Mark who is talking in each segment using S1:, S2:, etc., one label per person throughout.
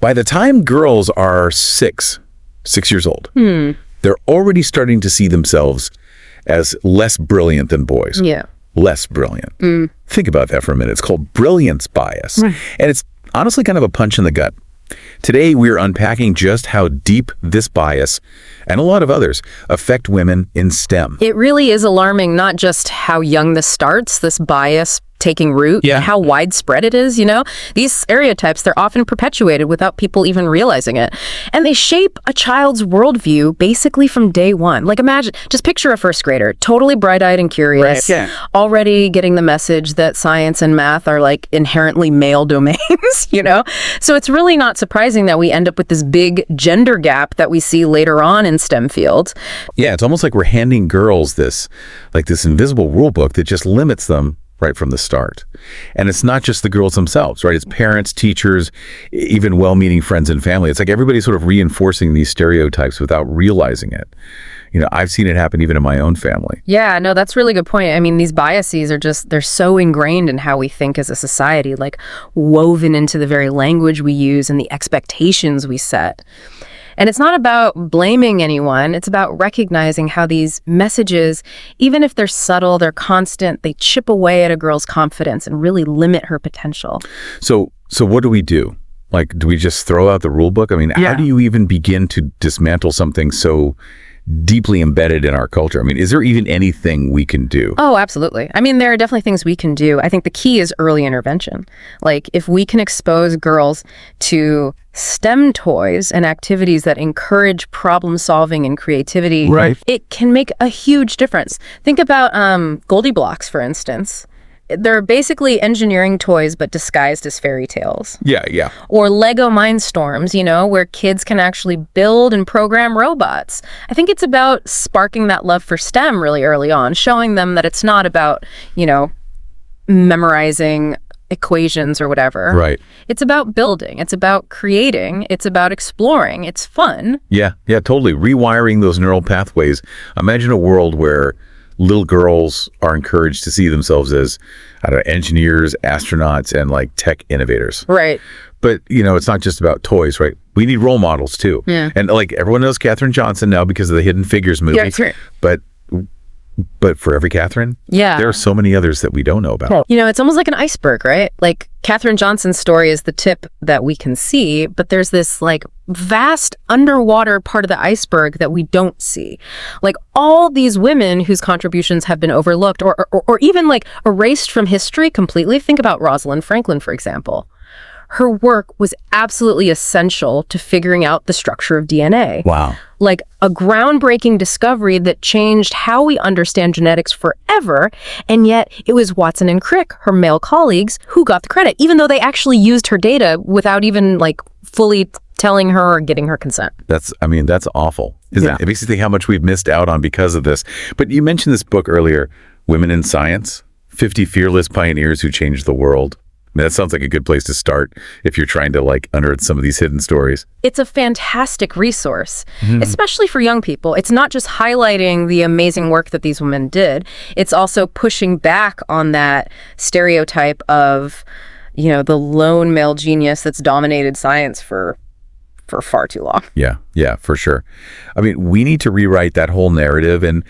S1: By the time girls are 6 years old, they're already starting to see themselves as less brilliant than boys.
S2: Yeah.
S1: Less brilliant. Think about that for a minute. It's called brilliance bias.
S2: Right.
S1: And it's honestly kind of a punch in the gut. Today, we're unpacking just how deep this bias, and a lot of others, affect women in STEM.
S2: It really is alarming, not just how young this starts, this bias taking root,
S1: Yeah.
S2: how widespread it is, you know? These stereotypes, they're often perpetuated without people even realizing it. And they shape a child's worldview basically from day one. Like imagine, just picture a first grader, totally bright-eyed and curious,
S1: Right, yeah.
S2: already getting the message that science and math are like inherently male domains, you know? So it's really not surprising that we end up with this big gender gap that we see later on in STEM fields.
S1: Yeah, it's almost like we're handing girls this invisible rule book that just limits them right from the start. And it's not just the girls themselves, right? It's parents, teachers, even well-meaning friends and family. It's like everybody's sort of reinforcing these stereotypes without realizing it. You know, I've seen it happen even in my own family.
S2: Yeah, no, that's a really good point. I mean, these biases are they're so ingrained in how we think as a society, like woven into the very language we use and the expectations we set. And it's not about blaming anyone. It's about recognizing how these messages, even if they're subtle, they're constant, they chip away at a girl's confidence and really limit her potential.
S1: So what do we do? Like, do we just throw out the rule book? I mean, how do you even begin to dismantle something so deeply embedded in our culture? I mean, is there even anything we can do?
S2: Oh, absolutely. I mean, there are definitely things we can do. I think the key is early intervention. Like, if we can expose girls to STEM toys and activities that encourage problem solving and creativity,
S1: right,
S2: it can make a huge difference. Think about Goldie Blocks, for instance. They're basically engineering toys, but disguised as fairy tales.
S1: Yeah.
S2: Or Lego Mindstorms, you know, where kids can actually build and program robots. I think it's about sparking that love for STEM really early on, showing them that it's not about, you know, memorizing equations or whatever.
S1: Right.
S2: It's about building. It's about creating. It's about exploring. It's fun.
S1: Yeah, totally. Rewiring those neural pathways. Imagine a world where little girls are encouraged to see themselves as, I don't know, engineers, astronauts, and like tech innovators.
S2: Right.
S1: But, you know, it's not just about toys, right? We need role models too.
S2: Yeah.
S1: And like everyone knows Katherine Johnson now because of the Hidden Figures movie.
S2: Yeah, that's right.
S1: But for every Katherine, there are so many others that we don't know about.
S2: You know, it's almost like an iceberg, right? Like Katherine Johnson's story is the tip that we can see, but there's this like vast underwater part of the iceberg that we don't see. Like all these women whose contributions have been overlooked or even like erased from history completely. Think about Rosalind Franklin, for example. Her work was absolutely essential to figuring out the structure of DNA.
S1: Wow.
S2: Like a groundbreaking discovery that changed how we understand genetics forever, and yet it was Watson and Crick, her male colleagues, who got the credit, even though they actually used her data without even like fully telling her or getting her consent.
S1: That's awful, isn't it? It makes you think how much we've missed out on because of this. But you mentioned this book earlier, Women in Science, 50 Fearless Pioneers Who Changed the World. I mean, that sounds like a good place to start if you're trying to like unearth some of these hidden stories.
S2: It's a fantastic resource, especially for young people. It's not just highlighting the amazing work that these women did. It's also pushing back on that stereotype of, you know, the lone male genius that's dominated science for far too long.
S1: Yeah, for sure. I mean, we need to rewrite that whole narrative, and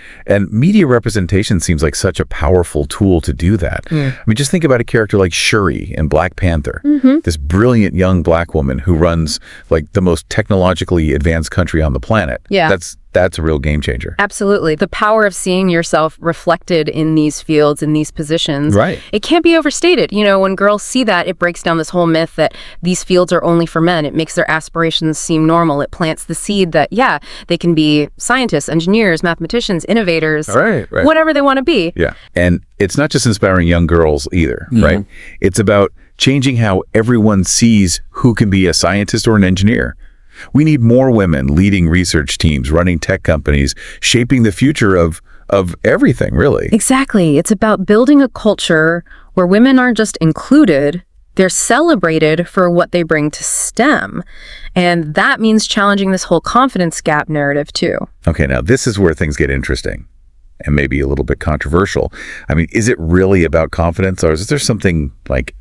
S1: media representation seems like such a powerful tool to do that. I mean, just think about a character like Shuri in Black Panther, this brilliant young black woman who runs like the most technologically advanced country on the planet.
S2: Yeah.
S1: That's a real game changer.
S2: Absolutely. The power of seeing yourself reflected in these fields, in these positions.
S1: Right.
S2: It can't be overstated. You know, when girls see that, it breaks down this whole myth that these fields are only for men. It makes their aspirations seem normal. It plants the seed that, yeah, they can be scientists, engineers, mathematicians, innovators,
S1: right.
S2: whatever they want to be.
S1: Yeah. And it's not just inspiring young girls either, right? It's about changing how everyone sees who can be a scientist or an engineer. We need more women leading research teams, running tech companies, shaping the future of everything, really.
S2: Exactly. It's about building a culture where women aren't just included, they're celebrated for what they bring to STEM. And that means challenging this whole confidence gap narrative, too.
S1: Okay, now this is where things get interesting and maybe a little bit controversial. I mean, is it really about confidence, or is there something like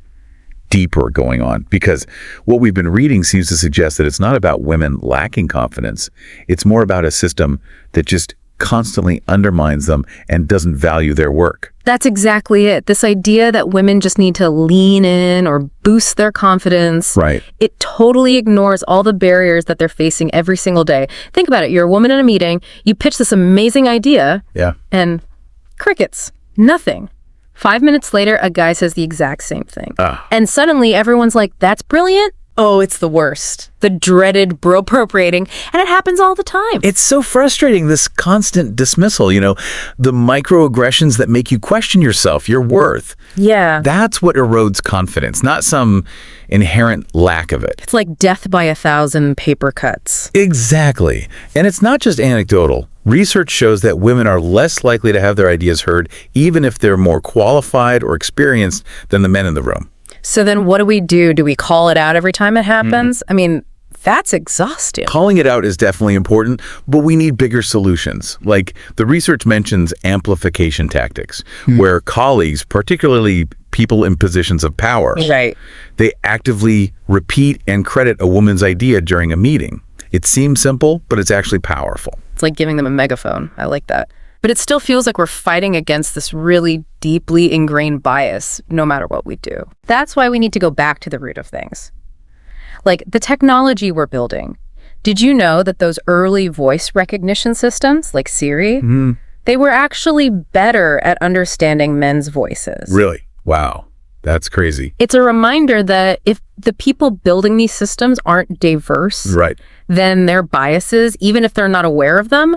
S1: deeper going on, because what we've been reading seems to suggest that it's not about women lacking confidence. It's more about a system that just constantly undermines them and doesn't value their work.
S2: That's exactly it. This idea that women just need to lean in or boost their confidence.
S1: Right.
S2: It totally ignores all the barriers that they're facing every single day. Think about it. You're a woman in a meeting. You pitch this amazing idea.
S1: Yeah.
S2: And crickets. Nothing. 5 minutes later, a guy says the exact same thing. And suddenly everyone's like, that's brilliant. Oh, it's the worst. The dreaded bro-appropriating. And it happens all the time.
S1: It's so frustrating, this constant dismissal, the microaggressions that make you question yourself, your worth.
S2: Yeah.
S1: That's what erodes confidence, not some inherent lack of it.
S2: It's like death by 1,000 paper cuts.
S1: Exactly. And it's not just anecdotal. Research shows that women are less likely to have their ideas heard, even if they're more qualified or experienced than the men in the room.
S2: So then what do? Do we call it out every time it happens? I mean, that's exhausting.
S1: Calling it out is definitely important, but we need bigger solutions. Like the research mentions amplification tactics, where colleagues, particularly people in positions of power,
S2: Right.
S1: they actively repeat and credit a woman's idea during a meeting. It seems simple, but it's actually powerful.
S2: It's like giving them a megaphone. I like that. But it still feels like we're fighting against this really deeply ingrained bias, no matter what we do. That's why we need to go back to the root of things. Like the technology we're building. Did you know that those early voice recognition systems, like Siri, they were actually better at understanding men's voices?
S1: Really? Wow. That's crazy.
S2: It's a reminder that if the people building these systems aren't diverse,
S1: Right.
S2: then their biases, even if they're not aware of them,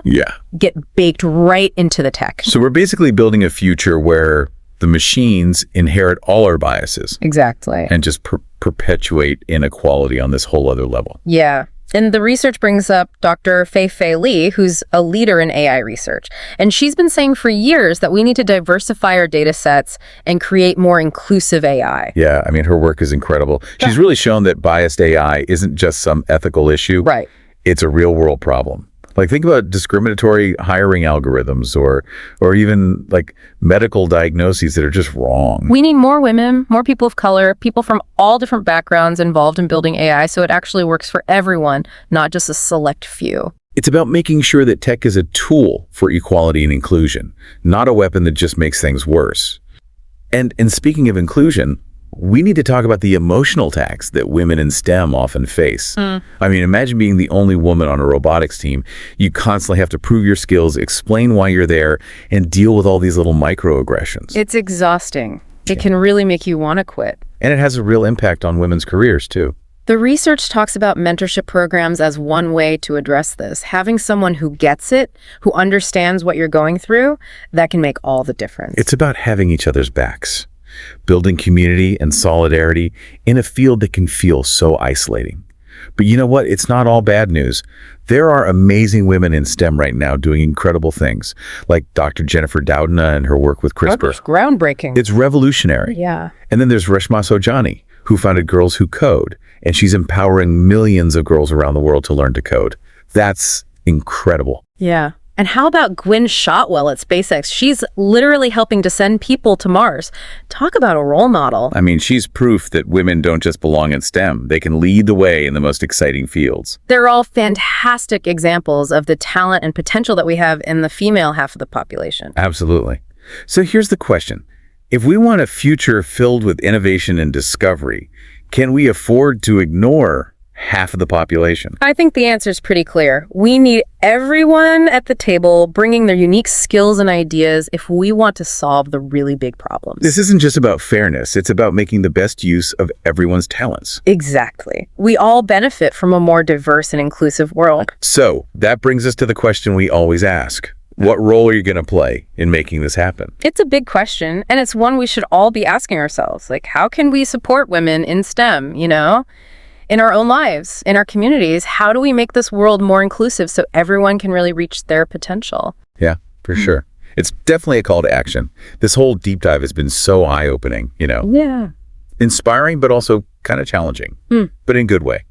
S2: get baked right into the tech.
S1: So we're basically building a future where the machines inherit all our biases
S2: Exactly.
S1: and just perpetuate inequality on this whole other level.
S2: Yeah. And the research brings up Dr. Fei Li, who's a leader in AI research. And she's been saying for years that we need to diversify our data sets and create more inclusive AI.
S1: Yeah, I mean, her work is incredible. She's really shown that biased AI isn't just some ethical issue.
S2: Right.
S1: It's a real world problem. Like think about discriminatory hiring algorithms or even like medical diagnoses that are just wrong.
S2: We need more women, more people of color, people from all different backgrounds involved in building AI so it actually works for everyone, not just a select few.
S1: It's about making sure that tech is a tool for equality and inclusion, not a weapon that just makes things worse. And speaking of inclusion, we need to talk about the emotional tax that women in STEM often face. I mean, imagine being the only woman on a robotics team. You constantly have to prove your skills, explain why you're there, and deal with all these little microaggressions.
S2: It's exhausting. It can really make you want to quit.
S1: And it has a real impact on women's careers, too.
S2: The research talks about mentorship programs as one way to address this. Having someone who gets it, who understands what you're going through, that can make all the difference.
S1: It's about having each other's backs, building community and solidarity in a field that can feel so isolating. But you know what? It's not all bad news. There are amazing women in STEM right now doing incredible things, like Dr. Jennifer Doudna and her work with CRISPR.
S2: It's groundbreaking.
S1: It's revolutionary.
S2: Yeah.
S1: And then there's Reshma Sojani, who founded Girls Who Code, and she's empowering millions of girls around the world to learn to code. That's incredible.
S2: Yeah. And how about Gwynne Shotwell at SpaceX? She's literally helping to send people to Mars. Talk about a role model.
S1: I mean, she's proof that women don't just belong in STEM. They can lead the way in the most exciting fields.
S2: They're all fantastic examples of the talent and potential that we have in the female half of the population.
S1: Absolutely. So here's the question. If we want a future filled with innovation and discovery, can we afford to ignore half of the population?
S2: I think the answer is pretty clear. We need everyone at the table bringing their unique skills and ideas if we want to solve the really big problems.
S1: This isn't just about fairness. It's about making the best use of everyone's talents.
S2: Exactly. We all benefit from a more diverse and inclusive world.
S1: So that brings us to the question we always ask. What role are you going to play in making this happen?
S2: It's a big question, and it's one we should all be asking ourselves. Like, how can we support women in STEM, in our own lives, in our communities? How do we make this world more inclusive so everyone can really reach their potential?
S1: Yeah, for sure. It's definitely a call to action. This whole deep dive has been so eye-opening,
S2: Yeah.
S1: Inspiring, but also kind of challenging, but in a good way.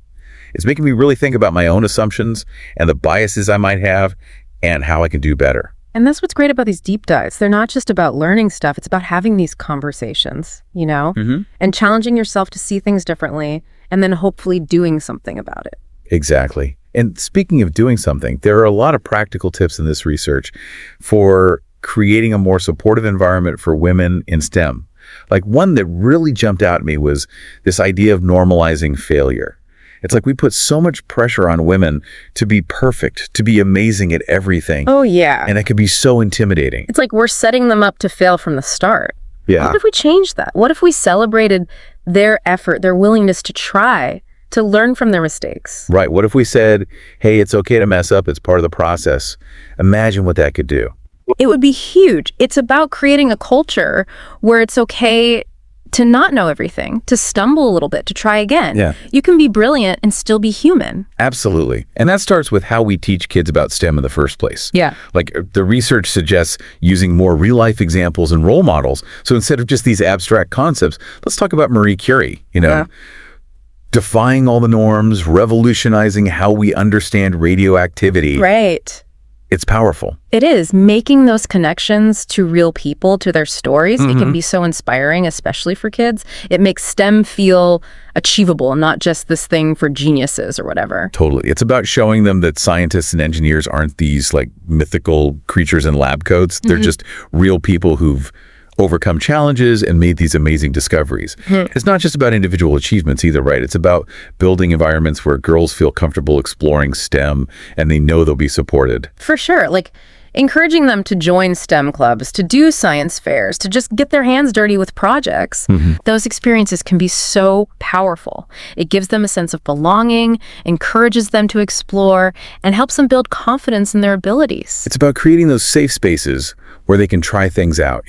S1: It's making me really think about my own assumptions and the biases I might have and how I can do better.
S2: And that's what's great about these deep dives. They're not just about learning stuff. It's about having these conversations, and challenging yourself to see things differently and then hopefully doing something about it.
S1: Exactly. And speaking of doing something, there are a lot of practical tips in this research for creating a more supportive environment for women in STEM. Like one that really jumped out at me was this idea of normalizing failure. It's like we put so much pressure on women to be perfect, to be amazing at everything.
S2: Oh, yeah.
S1: And it can be so intimidating.
S2: It's like we're setting them up to fail from the start.
S1: Yeah.
S2: What if we changed that? What if we celebrated their effort, their willingness to try, to learn from their mistakes?
S1: Right. What if we said, hey, it's okay to mess up. It's part of the process. Imagine what that could do.
S2: It would be huge. It's about creating a culture where it's okay to not know everything, to stumble a little bit, to try again.
S1: Yeah.
S2: You can be brilliant and still be human.
S1: Absolutely. And that starts with how we teach kids about STEM in the first place.
S2: Yeah.
S1: Like the research suggests using more real-life examples and role models. So instead of just these abstract concepts, let's talk about Marie Curie, defying all the norms, revolutionizing how we understand radioactivity.
S2: Right.
S1: It's powerful.
S2: It is. Making those connections to real people, to their stories, it can be so inspiring, especially for kids. It makes STEM feel achievable, not just this thing for geniuses or whatever.
S1: Totally. It's about showing them that scientists and engineers aren't these like mythical creatures in lab coats. They're just real people who've overcome challenges and made these amazing discoveries. It's not just about individual achievements either, right? It's about building environments where girls feel comfortable exploring STEM and they know they'll be supported.
S2: For sure. Like encouraging them to join STEM clubs, to do science fairs, to just get their hands dirty with projects. Those experiences can be so powerful. It gives them a sense of belonging, encourages them to explore, and helps them build confidence in their abilities.
S1: It's about creating those safe spaces where they can try things out,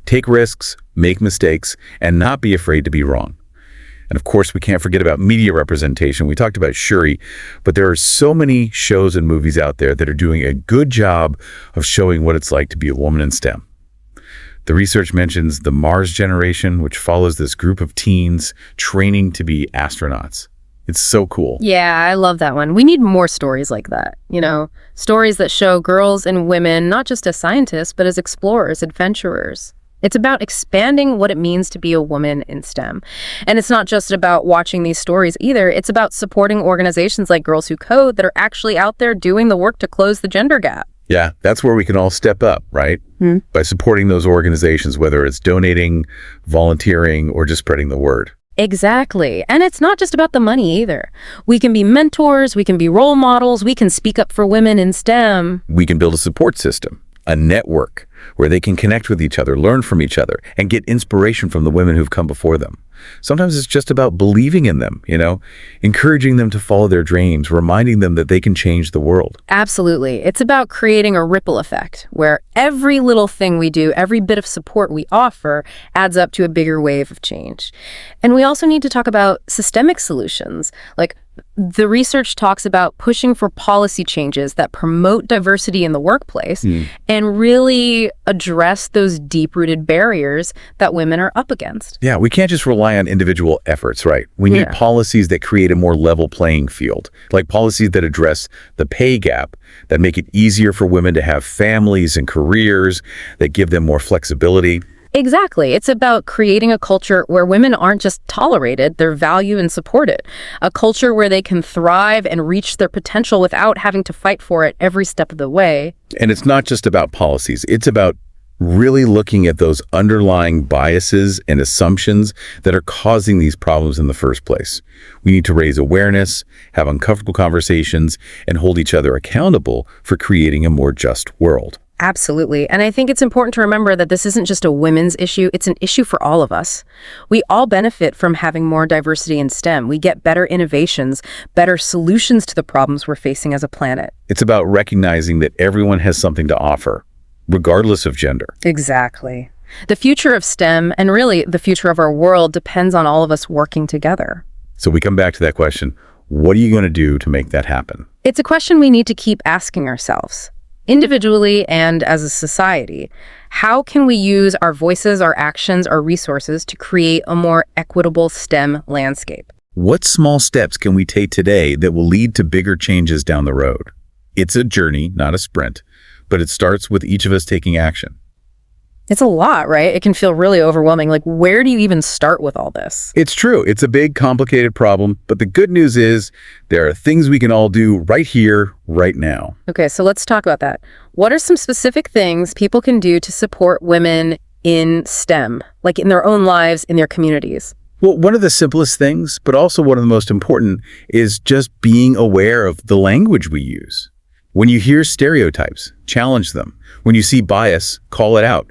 S1: take risks, make mistakes, and not be afraid to be wrong. And of course, we can't forget about media representation. We talked about Shuri, but there are so many shows and movies out there that are doing a good job of showing what it's like to be a woman in STEM. The research mentions the Mars generation, which follows this group of teens training to be astronauts. It's so cool.
S2: Yeah, I love that one. We need more stories like that, stories that show girls and women, not just as scientists, but as explorers, adventurers. It's about expanding what it means to be a woman in STEM. And it's not just about watching these stories either. It's about supporting organizations like Girls Who Code that are actually out there doing the work to close the gender gap.
S1: Yeah, that's where we can all step up, right? By supporting those organizations, whether it's donating, volunteering, or just spreading the word.
S2: Exactly. And it's not just about the money either. We can be mentors, we can be role models, we can speak up for women in STEM.
S1: We can build a support system, a network where they can connect with each other, learn from each other, and get inspiration from the women who've come before them. Sometimes it's just about believing in them, encouraging them to follow their dreams, reminding them that they can change the world.
S2: Absolutely. It's about creating a ripple effect where every little thing we do, every bit of support we offer adds up to a bigger wave of change. And we also need to talk about systemic solutions. Like the research talks about pushing for policy changes that promote diversity in the workplace and really address those deep-rooted barriers that women are up against.
S1: Yeah, we can't just rely on individual efforts, right? We need policies that create a more level playing field, like policies that address the pay gap, that make it easier for women to have families and careers, that give them more flexibility.
S2: Exactly. It's about creating a culture where women aren't just tolerated, they're valued and supported. A culture where they can thrive and reach their potential without having to fight for it every step of the way.
S1: And it's not just about policies. It's about really looking at those underlying biases and assumptions that are causing these problems in the first place. We need to raise awareness, have uncomfortable conversations, and hold each other accountable for creating a more just world.
S2: Absolutely. And I think it's important to remember that this isn't just a women's issue, it's an issue for all of us. We all benefit from having more diversity in STEM. We get better innovations, better solutions to the problems we're facing as a planet.
S1: It's about recognizing that everyone has something to offer, regardless of gender.
S2: Exactly. The future of STEM, and really the future of our world, depends on all of us working together.
S1: So we come back to that question, what are you going to do to make that happen?
S2: It's a question we need to keep asking ourselves. Individually and as a society, how can we use our voices, our actions, our resources to create a more equitable STEM landscape?
S1: What small steps can we take today that will lead to bigger changes down the road? It's a journey, not a sprint, but it starts with each of us taking action.
S2: It's a lot, right? It can feel really overwhelming. Like, where do you even start with all this?
S1: It's true. It's a big, complicated problem, but the good news is there are things we can all do right here, right now.
S2: Okay, so let's talk about that. What are some specific things people can do to support women in STEM, like in their own lives, in their communities?
S1: Well, one of the simplest things, but also one of the most important, is just being aware of the language we use. When you hear stereotypes, challenge them. When you see bias, call it out.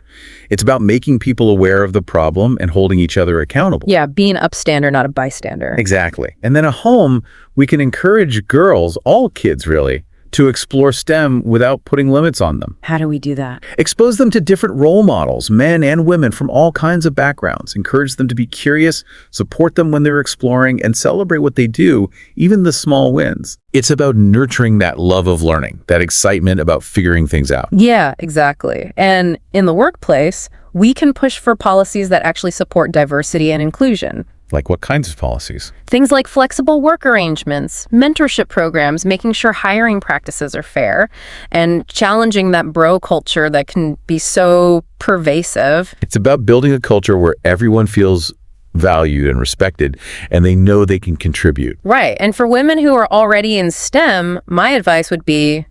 S1: It's about making people aware of the problem and holding each other accountable.
S2: Yeah, be an upstander, not a bystander.
S1: Exactly. And then at home, we can encourage girls, all kids really, to explore STEM without putting limits on them.
S2: How do we do that?
S1: Expose them to different role models, men and women from all kinds of backgrounds. Encourage them to be curious, support them when they're exploring, and celebrate what they do, even the small wins. It's about nurturing that love of learning, that excitement about figuring things out.
S2: Yeah, exactly. And in the workplace, we can push for policies that actually support diversity and inclusion.
S1: Like what kinds of policies?
S2: Things like flexible work arrangements, mentorship programs, making sure hiring practices are fair, and challenging that bro culture that can be so pervasive.
S1: It's about building a culture where everyone feels valued and respected, and they know they can contribute.
S2: Right. And for women who are already in STEM, my advice would be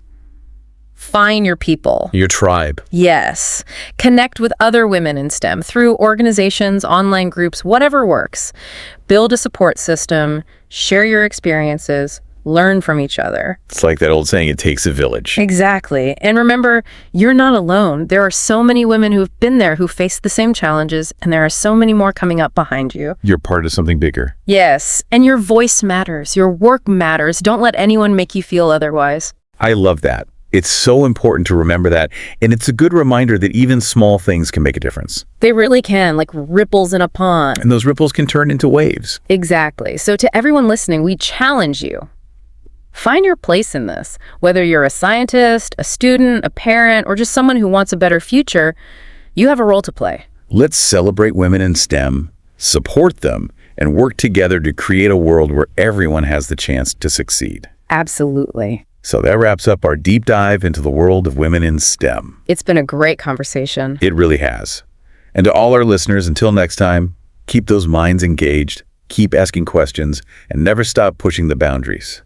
S2: find your people.
S1: Your tribe.
S2: Yes. Connect with other women in STEM through organizations, online groups, whatever works. Build a support system, share your experiences, learn from each other.
S1: It's like that old saying, it takes a village.
S2: Exactly. And remember, you're not alone. There are so many women who've been there who faced the same challenges, and there are so many more coming up behind you.
S1: You're part of something bigger.
S2: Yes. And your voice matters. Your work matters. Don't let anyone make you feel otherwise.
S1: I love that. It's so important to remember that, and it's a good reminder that even small things can make a difference.
S2: They really can, like ripples in a pond.
S1: And those ripples can turn into waves.
S2: Exactly. So to everyone listening, we challenge you. Find your place in this. Whether you're a scientist, a student, a parent, or just someone who wants a better future, you have a role to play.
S1: Let's celebrate women in STEM, support them, and work together to create a world where everyone has the chance to succeed.
S2: Absolutely.
S1: So that wraps up our deep dive into the world of women in STEM.
S2: It's been a great conversation.
S1: It really has. And to all our listeners, until next time, keep those minds engaged, keep asking questions, and never stop pushing the boundaries.